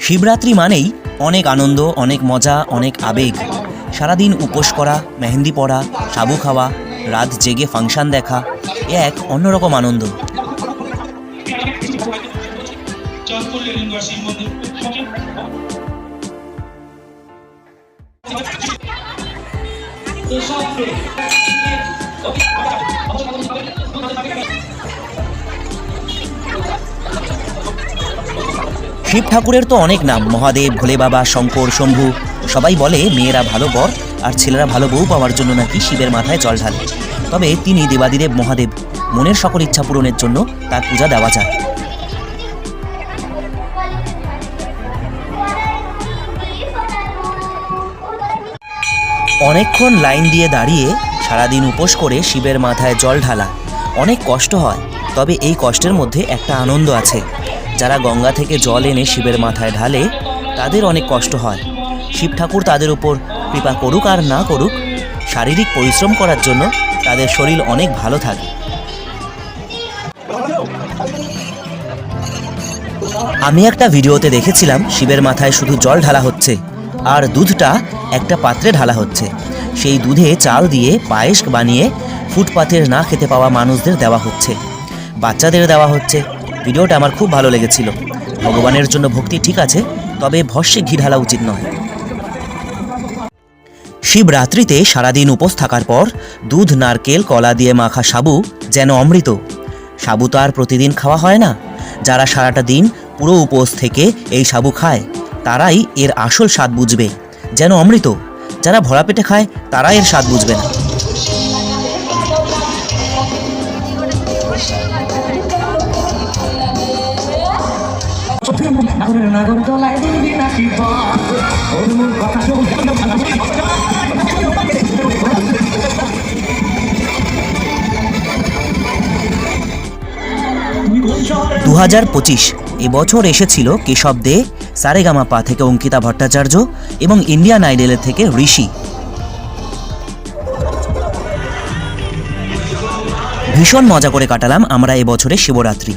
শিবরাত্রি মানেই অনেক আনন্দ, অনেক মজা, অনেক আবেগ। সারাদিন উপোস করা, মেহেন্দি পড়া, সাবু খাওয়া, রাত জেগে ফাংশন দেখা, এ এক অন্যরকম আনন্দ। শিব ঠাকুরের তো অনেক নাম, মহাদেব, ভোলে বাবা, শঙ্কর, শম্ভু। সবাই বলে মেয়েরা ভালো বর আর ছেলেরা ভালো বউ পাওয়ার জন্য নাকি শিবের মাথায় জল ঢালে। তবে তিনি দেবাদিদেব মহাদেব, মনের সকল ইচ্ছা পূরণের জন্য তার পূজা দেওয়া যায়। অনেকক্ষণ লাইন দিয়ে দাঁড়িয়ে সারাদিন উপোস করে শিবের মাথায় জল ঢালা অনেক কষ্ট হয়, তবে এই কষ্টের মধ্যে একটা আনন্দ আছে। যারা গঙ্গা থেকে জল এনে শিবের মাথায় ঢালে তাদের অনেক কষ্ট হয়। শিব ঠাকুর তাদের উপর কৃপা করুক আর না করুক, শারীরিক পরিশ্রম করার জন্য তাদের শরীর অনেক ভালো থাকে। আমি একটা ভিডিওতে দেখেছিলাম শিবের মাথায় শুধু জল ঢালা হচ্ছে আর দুধটা একটা পাত্রে ঢালা হচ্ছে। সেই দুধে চাল দিয়ে পায়েস বানিয়ে ফুটপাতের না খেতে পাওয়া মানুষদের দেওয়া হচ্ছে, বাচ্চাদের দেওয়া হচ্ছে। ভিডিওটা আমার খুব ভালো লেগেছিল। ভগবানের জন্য ভক্তি ঠিক আছে, তবে ভস্যে ঘি ঢালা উচিত নয়। শিবরাত্রিতে সারাদিন উপোস থাকার পর দুধ, নারকেল, কলা দিয়ে মাখা সাবু যেন অমৃত। সাবু তো আর প্রতিদিন খাওয়া হয় না। যারা সারাটা দিন পুরো উপোস থেকে এই সাবু খায় তারাই এর আসল স্বাদ বুঝবে, যেন অমৃত। যারা ভরা পেটে খায় তারা এর স্বাদ বুঝবে না। এবছর এসেছিল কেশব দে, সারেগামাপা থেকে অঙ্কিতা ভট্টাচার্য এবং ইন্ডিয়ান আইডলের থেকে ঋষি। ভীষণ মজা করে কাটালাম আমরা এবছরের শিবরাত্রি।